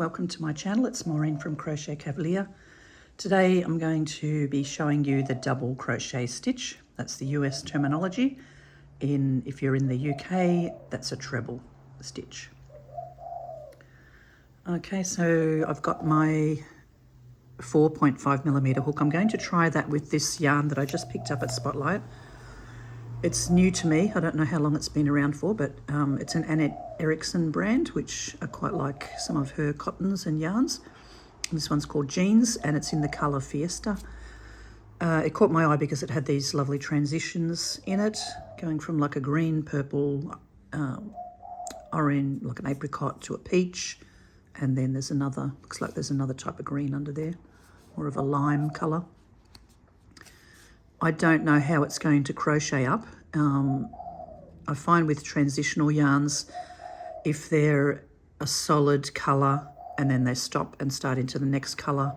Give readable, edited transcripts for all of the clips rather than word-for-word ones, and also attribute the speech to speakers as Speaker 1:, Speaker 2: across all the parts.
Speaker 1: welcome to my channel. It's Maureen from CrochetCavalier. Today I'm going to be showing you the double crochet stitch. That's the US terminology. If you're in the UK, that's a treble stitch. Okay, so I've got my 4.5mm hook. I'm going to try that with this yarn that I just picked up at Spotlight. It's new to me. I don't know how long it's been around for, but it's an Annette Erickson brand, which I quite like some of her cottons and yarns. This one's called Jeans, and it's in the colour Fiesta. It caught my eye because it had these lovely transitions in it, going from like a green, purple, orange, like an apricot to a peach, and then there's another, looks like there's another type of green under there, more of a lime colour. I don't know how it's going to crochet up. I find with transitional yarns, if they're a solid colour and then they stop and start into the next colour,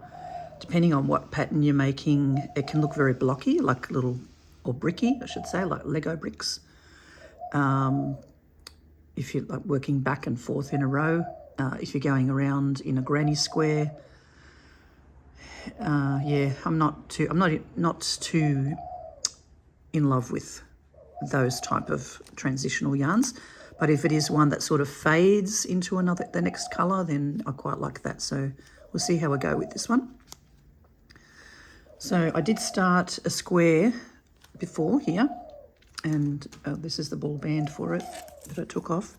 Speaker 1: depending on what pattern you're making, it can look very blocky, like little, or bricky, I should say, like Lego bricks. If you're like working back and forth in a row, if you're going around in a granny square, yeah, I'm not too in love with those type of transitional yarns. But if it is one that sort of fades into the next colour, then I quite like that. So we'll see how we go with this one. So I did start a square before here, and this is the ball band for it that I took off.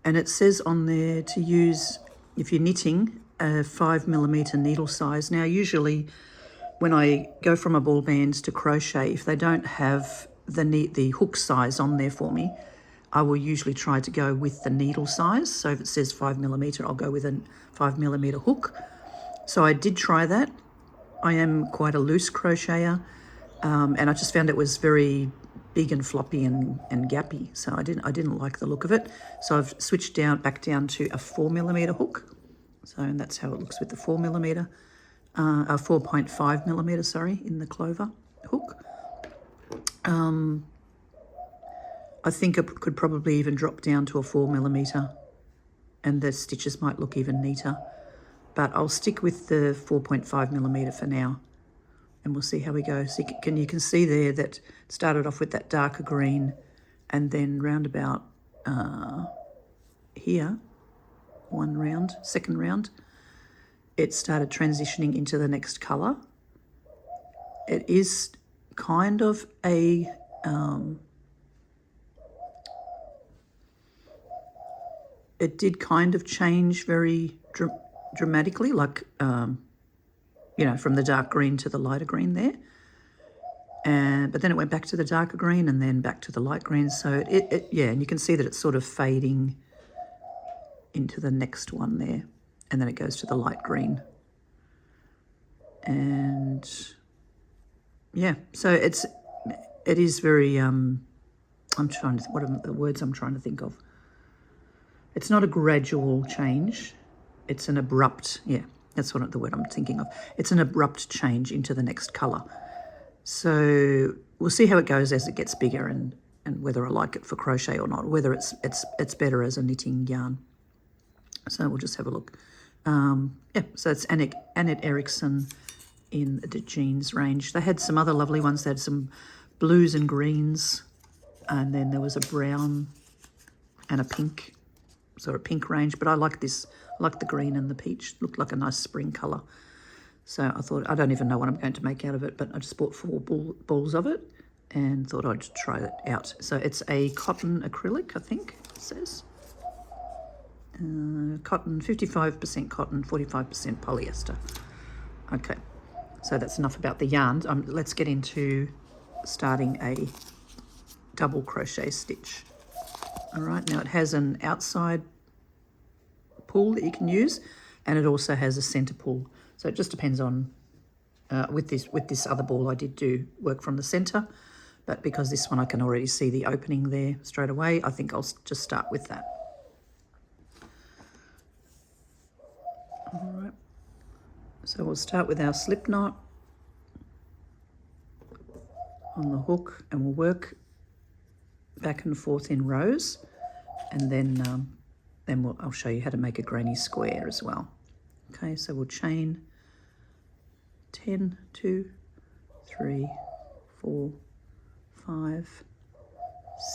Speaker 1: And it says on there to use, if you're knitting, a 5mm needle size. Now, usually when I go from a ball band to crochet, if they don't have the hook size on there for me, I will usually try to go with the needle size. So if it says 5mm, I'll go with a 5mm hook. So I did try that. I am quite a loose crocheter, and I just found it was very big and floppy and gappy. So I didn't like the look of it. So I've switched back down to a 4mm hook. So and that's how it looks with the 4mm. A 4.5mm, sorry, in the clover hook. I think it could probably even drop down to a 4mm, and the stitches might look even neater. But I'll stick with the 4.5mm for now, and we'll see how we go. So you can see there that it started off with that darker green, and then round about here, second round, it started transitioning into the next colour. It is kind of a it did kind of change very dramatically, like you know, from the dark green to the lighter green there, but then it went back to the darker green and then back to the light green. So yeah, and you can see that it's sort of fading into the next one there, and then it goes to the light green. And yeah, so it is very I'm trying to, what are the words I'm trying to think of? It's not a gradual change, it's an abrupt, yeah, that's the word I'm thinking of. It's an abrupt change into the next colour. So we'll see how it goes as it gets bigger, and whether I like it for crochet or not, whether it's better as a knitting yarn. So we'll just have a look. Yeah, so it's Annette Erickson in the Jeans range. They had some other lovely ones. They had some blues and greens, and then there was a brown and a pink, sort of pink range. But I like this. I like the green and the peach. Looked like a nice spring colour. So I thought, I don't even know what I'm going to make out of it, but I just bought 4 balls of it and thought I'd try it out. So it's a cotton acrylic, I think it says. Cotton, 55% cotton, 45% polyester. Okay, so that's enough about the yarn. Let's get into starting a double crochet stitch. All right, now it has an outside pull that you can use, and it also has a center pull. So it just depends on, with this other ball I did do work from the center, but because this one I can already see the opening there straight away, I think I'll just start with that. All right, so we'll start with our slip knot on the hook, and we'll work back and forth in rows, and then then I'll show you how to make a granny square as well. Okay, so we'll chain 10, 2, 3, 4, 5,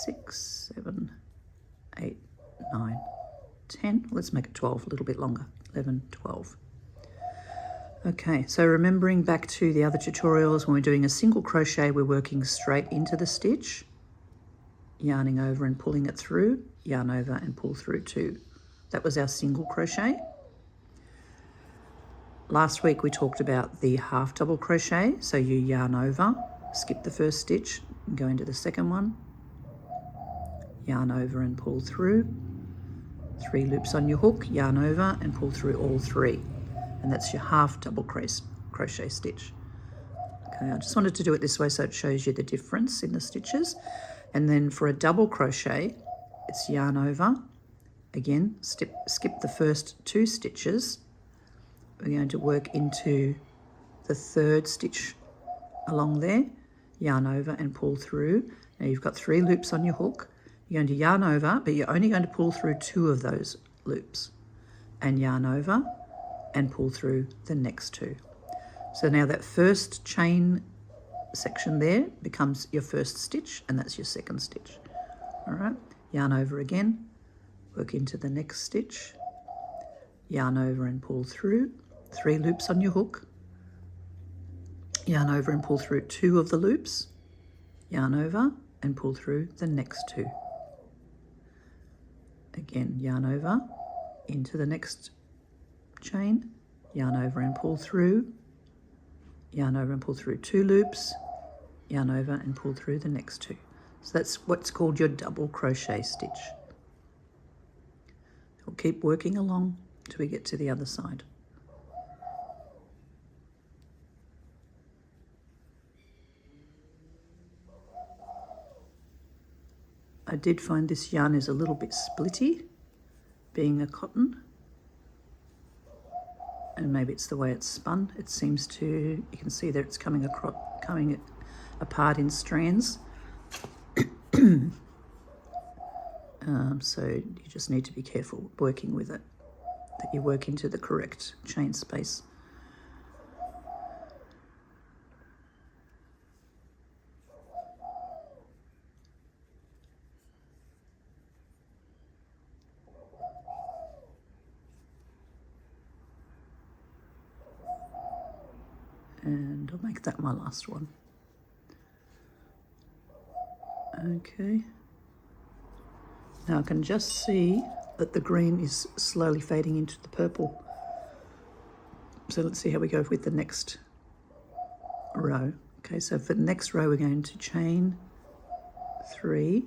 Speaker 1: 6, 7, 8, 9, 10. Let's make it 12, a little bit longer. 11, 12. Okay, so remembering back to the other tutorials, when we're doing a single crochet, we're working straight into the stitch, yarning over and pulling it through, yarn over and pull through 2. That was our single crochet. Last week we talked about the half double crochet, so you yarn over, skip the first stitch, and go into the second one, yarn over and pull through, 3 loops on your hook, yarn over and pull through all 3. And that's your half double crochet stitch. Okay, I just wanted to do it this way so it shows you the difference in the stitches. And then for a double crochet, it's yarn over, again, skip the first 2 stitches. We're going to work into the 3rd stitch along there, yarn over and pull through. Now you've got 3 loops on your hook. You're going to yarn over, but you're only going to pull through 2 of those loops, and yarn over and pull through the next 2. So now that first chain section there becomes your first stitch, and that's your second stitch. All right, yarn over again, work into the next stitch, yarn over and pull through, 3 loops on your hook, yarn over and pull through 2 of the loops, yarn over and pull through the next 2. Again, yarn over into the next chain, yarn over and pull through, yarn over and pull through 2 loops, yarn over and pull through the next 2. So that's what's called your double crochet stitch. We'll keep working along till we get to the other side. I did find this yarn is a little bit splitty, being a cotton. And maybe it's the way it's spun. It seems to, you can see that it's coming apart in strands. So you just need to be careful working with it, that you work into the correct chain space. And I'll make that my last one. Okay. Now I can just see that the green is slowly fading into the purple. So let's see how we go with the next row. Okay, so for the next row we're going to chain 3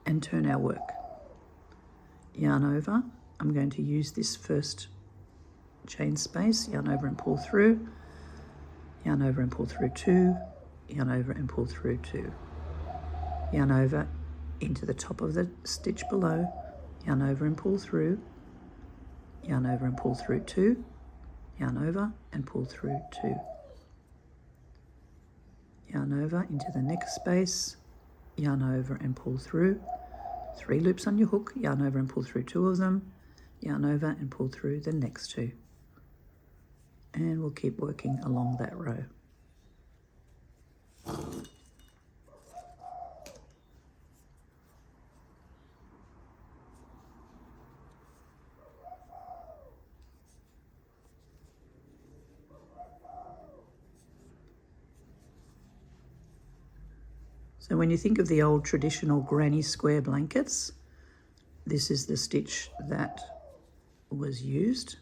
Speaker 1: and turn our work. Yarn over. I'm going to use this first chain space, yarn over and pull through, yarn over and pull through 2, yarn over and pull through 2, yarn over into the top of the stitch below, yarn over and pull through, yarn over and pull through 2, yarn over and pull through 2, yarn over into the next space, yarn over and pull through, 3 loops on your hook, yarn over and pull through 2 of them, yarn over and pull through the next 2. And we'll keep working along that row. So when you think of the old traditional granny square blankets, this is the stitch that was used.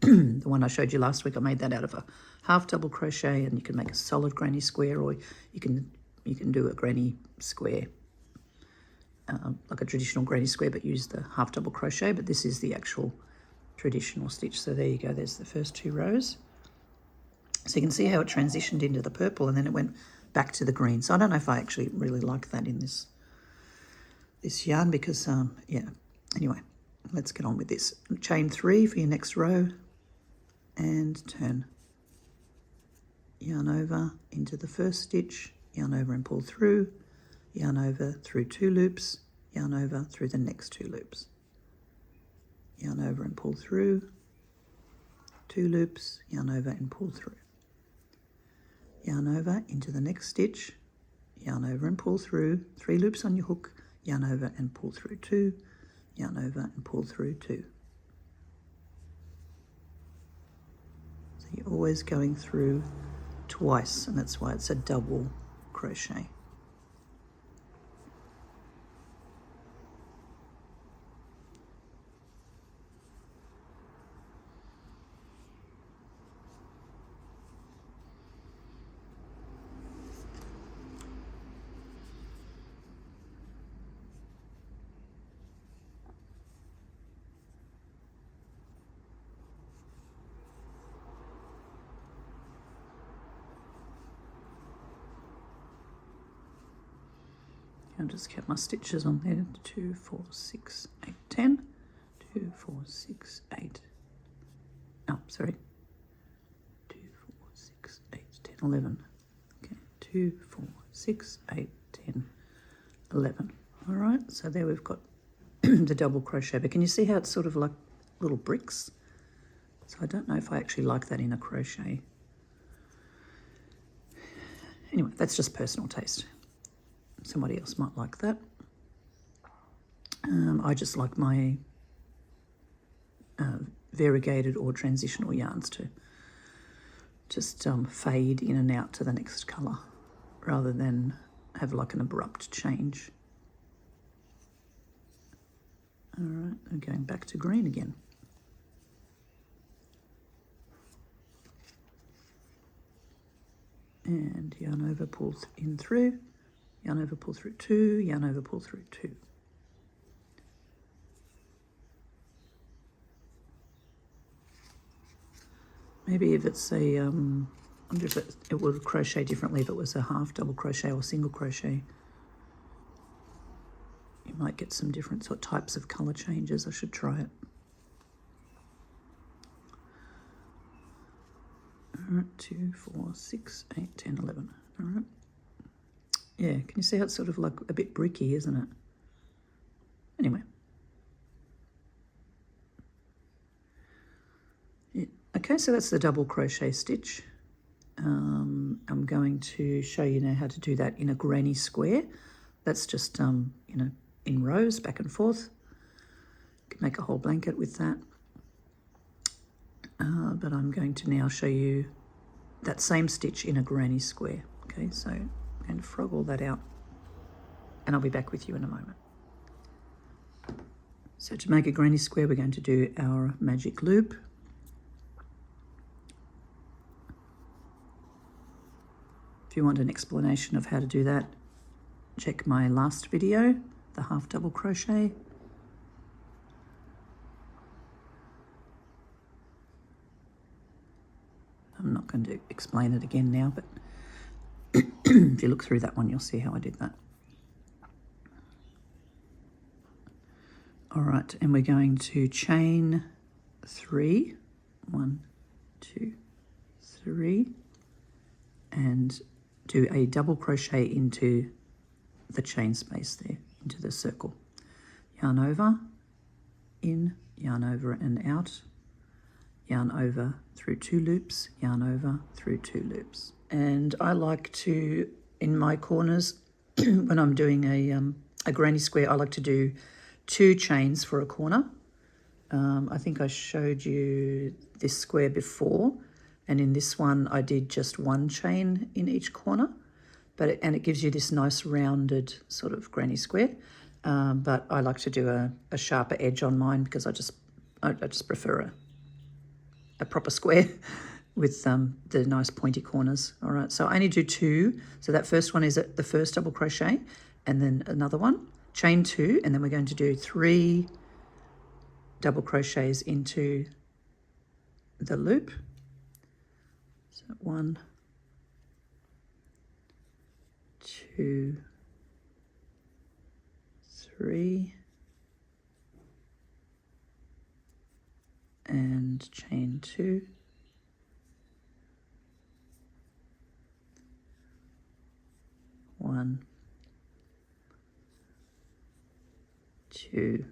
Speaker 1: The one I showed you last week, I made that out of a half double crochet, and you can make a solid granny square, or you can do a granny square, like a traditional granny square, but use the half double crochet. But this is the actual traditional stitch. So there you go, there's the first 2 rows. So you can see how it transitioned into the purple and then it went back to the green. So I don't know if I actually really like that in this yarn, because yeah, anyway, let's get on with this. Chain 3 for your next row and turn. Yarn over into the first stitch, yarn over and pull through, yarn over through 2 loops, yarn over through the next 2 loops, yarn over and pull through, 2 loops, yarn over and pull through, yarn over into the next stitch, yarn over and pull through, 3 loops on your hook, yarn over and pull through 2, yarn over and pull through 2. So you're always going through twice, and that's why it's a double crochet. I'll just count my stitches on there. 2, 4, 6, 8, 10. 2, 4, 6, 8. Oh, sorry. 2, 4, 6, 8, 10, 11. Okay, 2, 4, 6, 8, 10, 11. All right, so there we've got the double crochet. But can you see how it's sort of like little bricks? So I don't know if I actually like that in a crochet. Anyway, that's just personal taste. Somebody else might like that. I just like my variegated or transitional yarns to just fade in and out to the next colour rather than have like an abrupt change. All right, I'm going back to green again. And yarn over, pull in through. Yarn over, pull through 2, yarn over, pull through 2. Maybe if it's a, I wonder if it would crochet differently if it was a half double crochet or single crochet. You might get some different sort of types of colour changes. I should try it. All right, 2, 4, 6, 8, 10, 11. All right. Yeah, can you see how it's sort of like a bit bricky, isn't it? Anyway. Yeah. Okay, so that's the double crochet stitch. I'm going to show you now how to do that in a granny square. That's just, you know, in rows, back and forth. You can make a whole blanket with that. But I'm going to now show you that same stitch in a granny square. Okay, so I'm going to frog all that out and I'll be back with you in a moment. So to make a granny square, we're going to do our magic loop. If you want an explanation of how to do that, check my last video, the half double crochet. I'm not going to explain it again now, but if you look through that one, you'll see how I did that. All right, and we're going to chain 3, 1, 2, 3, and do a double crochet into the chain space there, into the circle. Yarn over, in, yarn over and out, yarn over through 2 loops, yarn over through 2 loops. And I like to, in my corners, when I'm doing a granny square, I like to do 2 chains for a corner. I think I showed you this square before, and in this one I did just 1 chain in each corner, and it gives you this nice rounded sort of granny square. But I like to do a sharper edge on mine because I just prefer a proper square with the nice pointy corners. All right, so I only do 2. So that first one is at the first double crochet, and then another one, chain 2, and then we're going to do 3 double crochets into the loop. So 1, 2, 3, and chain 2, 1, 2,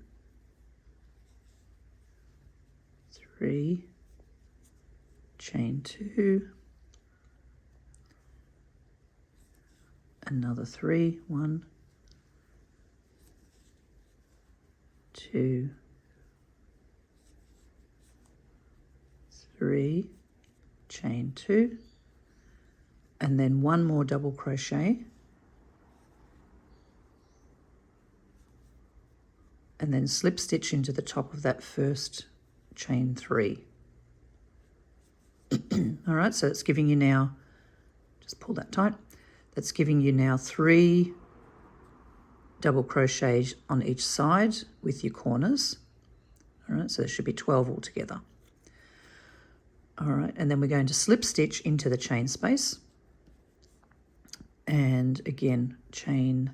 Speaker 1: 3, chain 2, another 3, 1, 2, 3, chain 2, and then one more double crochet, and then slip stitch into the top of that first chain 3. All right, so it's giving you now, just pull that tight, that's giving you now 3 double crochets on each side with your corners. All right, so there should be 12 altogether. All right, and then we're going to slip stitch into the chain space, and again chain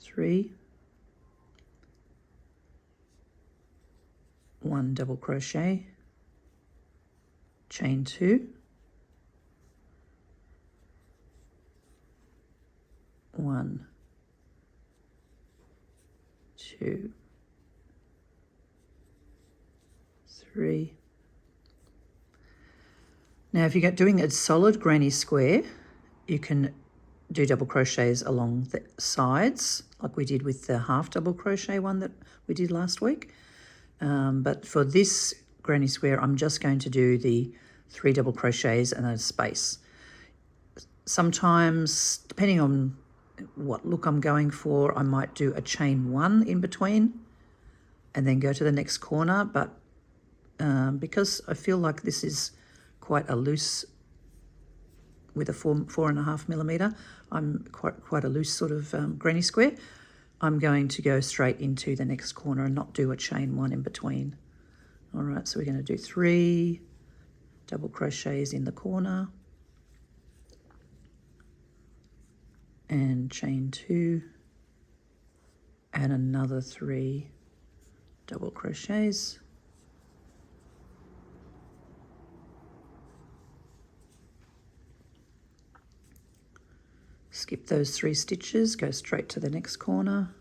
Speaker 1: 3, 1 double crochet, chain 2, 1, 2, 3. Now if you're doing a solid granny square, you can do double crochets along the sides like we did with the half double crochet one that we did last week. But for this granny square, I'm just going to do the 3 double crochets and a space. Sometimes, depending on what look I'm going for, I might do a chain 1 in between and then go to the next corner. But because I feel like this is quite a loose, with a 4.5 millimeter, I'm quite a loose sort of granny square, I'm going to go straight into the next corner and not do a chain 1 in between. All right, so we're going to do 3 double crochets in the corner and chain 2 and another 3 double crochets. Skip those 3 stitches, go straight to the next corner.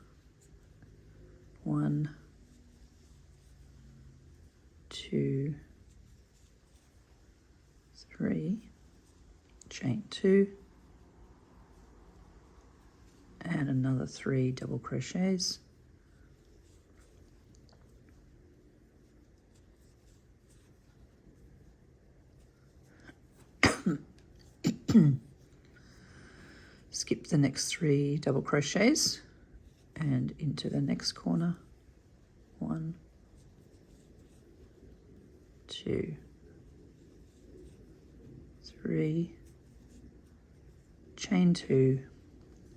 Speaker 1: 1, 2, 3, chain 2, and another 3 double crochets. Skip the next 3 double crochets and into the next corner. 1, 2, 3, chain 2,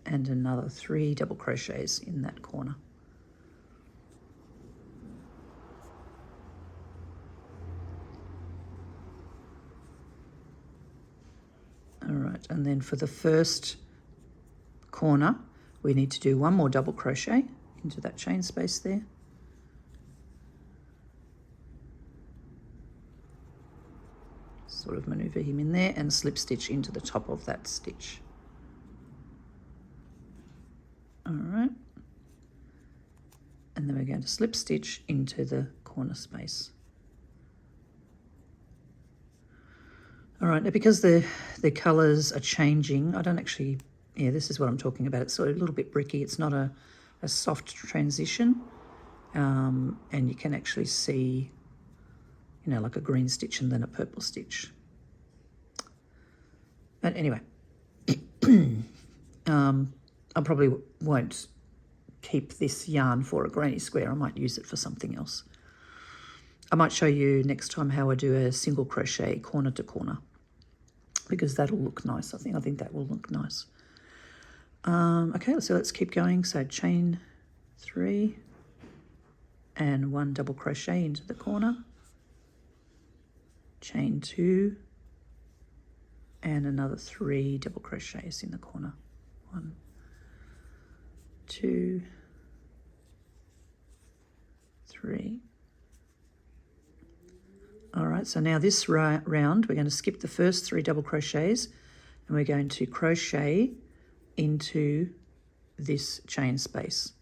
Speaker 1: and another 3 double crochets in that corner. All right, and then for the first corner, we need to do 1 more double crochet into that chain space there. Sort of maneuver him in there and slip stitch into the top of that stitch. All right, and then we're going to slip stitch into the corner space. All right, now because the colours are changing, I don't actually, yeah, this is what I'm talking about. It's sort of a little bit bricky. It's not a soft transition, and you can actually see, you know, like a green stitch and then a purple stitch. But anyway, I probably won't keep this yarn for a granny square. I might use it for something else. I might show you next time how I do a single crochet corner to corner, because that'll look nice. I think that will look nice. Okay, so let's keep going. So chain 3 and 1 double crochet into the corner, chain 2 and another 3 double crochets in the corner. 1, 2, 3. All right, so now this round we're going to skip the first 3 double crochets and we're going to crochet into this chain space.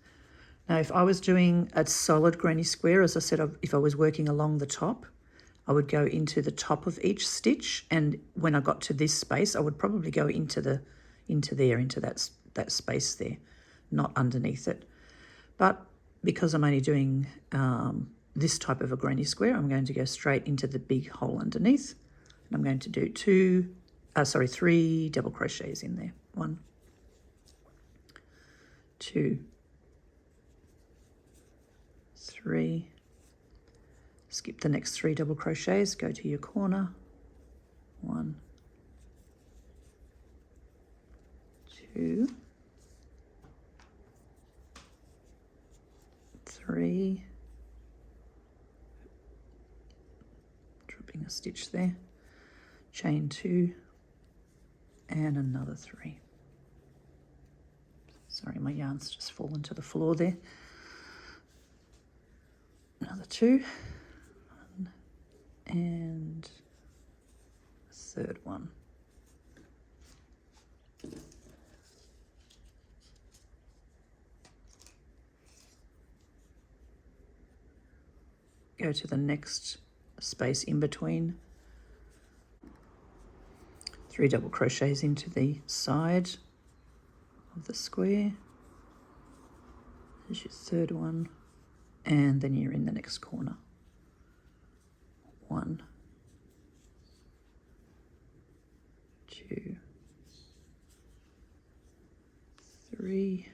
Speaker 1: Now, if I was doing a solid granny square, as I said, if I was working along the top, I would go into the top of each stitch, and when I got to this space, I would probably go into that space there, not underneath it. But because I'm only doing this type of a granny square, I'm going to go straight into the big hole underneath, and I'm going to do 3 double crochets in there. 1, 2, 3. Skip the next 3 double crochets, go to your corner. 1, 2, 3. Dropping a stitch there. Chain 2 and another 3. Sorry, my yarn's just fallen to the floor there. Another 2. And a third one. Go to the next space in between. 3 double crochets into the side of the square. There's your third one, and then you're in the next corner. 1, 2, 3,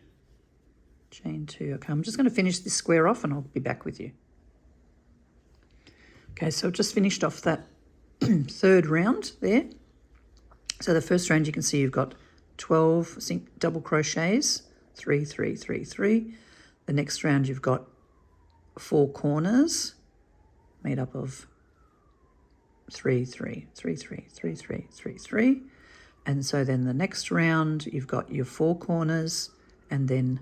Speaker 1: chain 2. Okay, I'm just going to finish this square off and I'll be back with you. Okay, so I've just finished off that third round there. So the first round you can see you've got 12 double crochets, 3, 3, 3, 3. The next round you've got 4 corners made up of 3, 3, 3, 3, 3, 3, 3, 3. And so then the next round you've got your 4 corners and then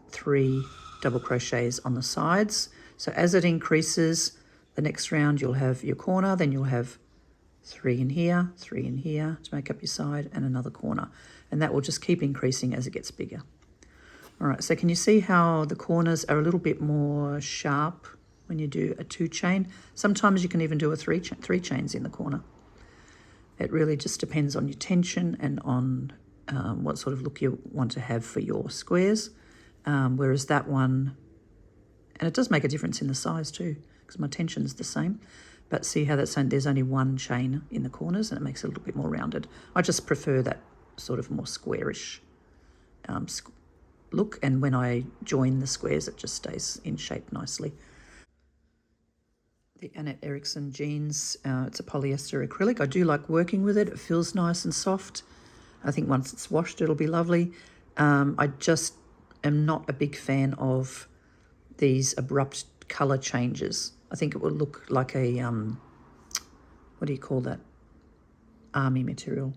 Speaker 1: 3 double crochets on the sides. So as it increases, the next round you'll have your corner, then you'll have 3 in here, 3 in here to make up your side, and another corner. And that will just keep increasing as it gets bigger. All right, so can you see how the corners are a little bit more sharp when you do a 2 chain? Sometimes you can even do a 3 chains in the corner. It really just depends on your tension and on what sort of look you want to have for your squares. Whereas that one, and it does make a difference in the size too, because my tension is the same. But see how that's saying there's only 1 chain in the corners and it makes it a little bit more rounded. I just prefer that sort of more squarish look, and when I join the squares it just stays in shape nicely. The Annette Erickson jeans, it's a polyester acrylic. I do like working with it. It feels nice and soft. I think once it's washed it'll be lovely. I just am not a big fan of these abrupt colour changes. I think it will look like a, what do you call that? Army material.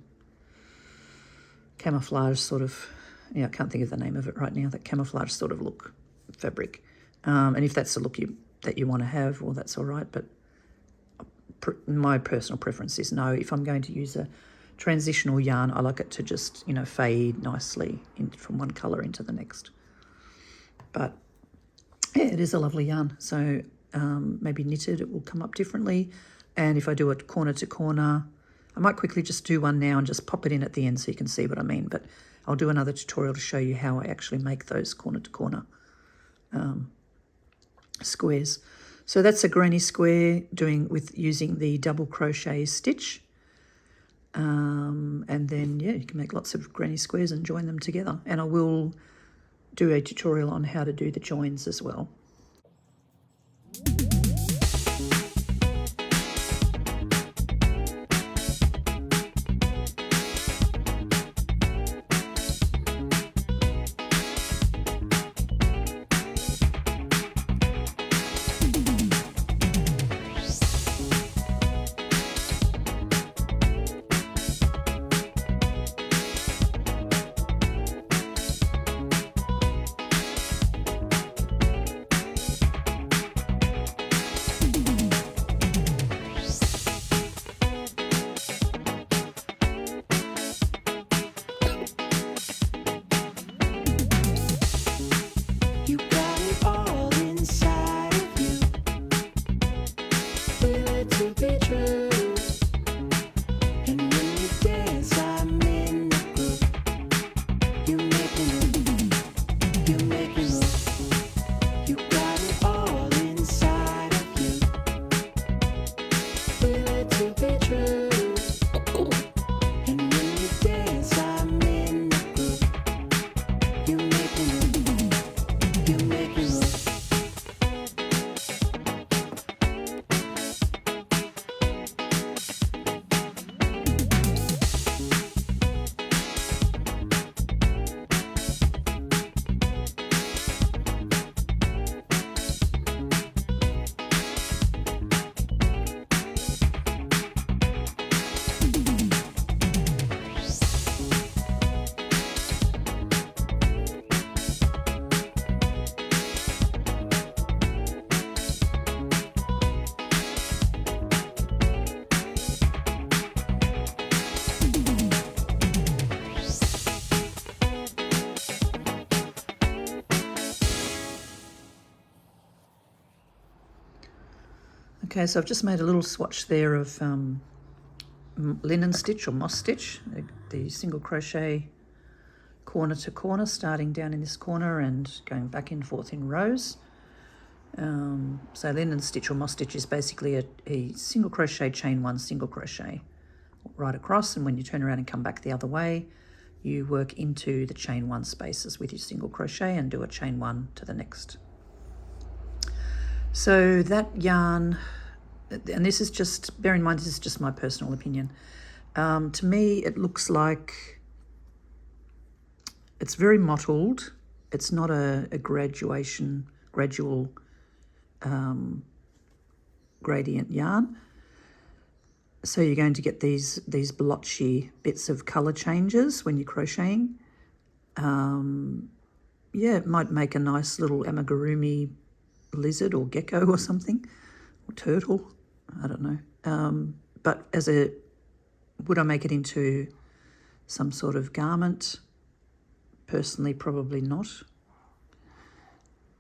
Speaker 1: Camouflage sort of, yeah, I can't think of the name of it right now, that camouflage sort of look fabric. And if that's the look that you want to have, well, that's all right. But my personal preference is no. If I'm going to use a transitional yarn, I like it to just, you know, fade nicely from one colour into the next. But yeah, it is a lovely yarn. So maybe knitted, it will come up differently. And if I do it corner to corner, I might quickly just do one now and just pop it in at the end so you can see what I mean. But I'll do another tutorial to show you how I actually make those corner to corner squares. So that's a granny square using the double crochet stitch. And then, yeah, you can make lots of granny squares and join them together. And I will do a tutorial on how to do the joins as well.
Speaker 2: be true. And when you dance, I'm in the groove. You make me move. You make me move.
Speaker 1: Okay, so I've just made a little swatch there of linen stitch or moss stitch, the single crochet corner to corner, starting down in this corner and going back and forth in rows. So linen stitch or moss stitch is basically a single crochet, chain one, single crochet right across, and when you turn around and come back the other way, you work into the chain one spaces with your single crochet and do a chain one to the next. So that yarn, and this is just, bear in mind, this is just my personal opinion. To me, it looks like it's very mottled. It's not a gradual gradient yarn. So you're going to get these blotchy bits of colour changes when you're crocheting. Yeah, it might make a nice little amigurumi lizard or gecko or something, or turtle, I don't know. But would I make it into some sort of garment? Personally, probably not.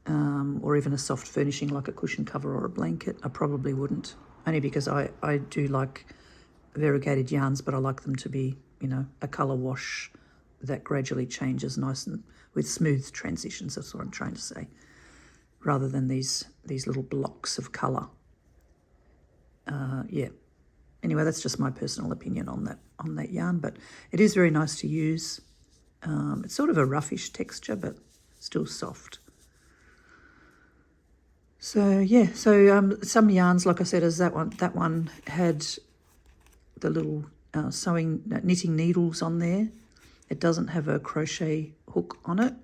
Speaker 1: Or even a soft furnishing like a cushion cover or a blanket, I probably wouldn't. Only because I do like variegated yarns, but I like them to be, you know, a colour wash that gradually changes nice and with smooth transitions, that's what I'm trying to say, rather than these little blocks of colour. Yeah. Anyway, that's just my personal opinion on that yarn, but it is very nice to use. It's sort of a roughish texture, but still soft. So yeah, so some yarns, like I said, as that one had the little knitting needles on there. It doesn't have a crochet hook on it,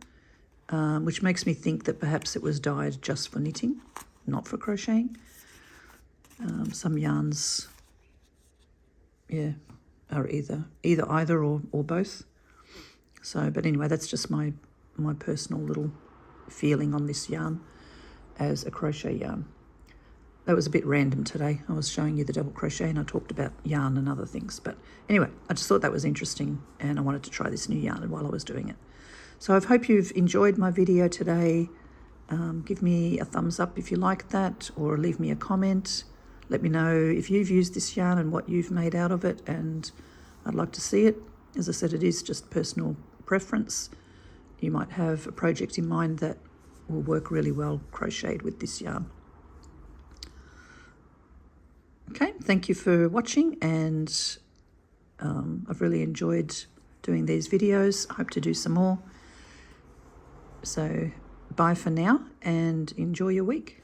Speaker 1: which makes me think that perhaps it was dyed just for knitting, not for crocheting. Some yarns, yeah, are either or both. So, but anyway, that's just my personal little feeling on this yarn as a crochet yarn. That was a bit random today. I was showing you the double crochet and I talked about yarn and other things. But anyway, I just thought that was interesting and I wanted to try this new yarn while I was doing it. So I hope you've enjoyed my video today. Give me a thumbs up if you like that, or leave me a comment. Let me know if you've used this yarn and what you've made out of it, and I'd like to see it. As I said, it is just personal preference. You might have a project in mind that will work really well crocheted with this yarn. Okay, thank you for watching, and I've really enjoyed doing these videos. I hope to do some more. So bye for now and enjoy your week.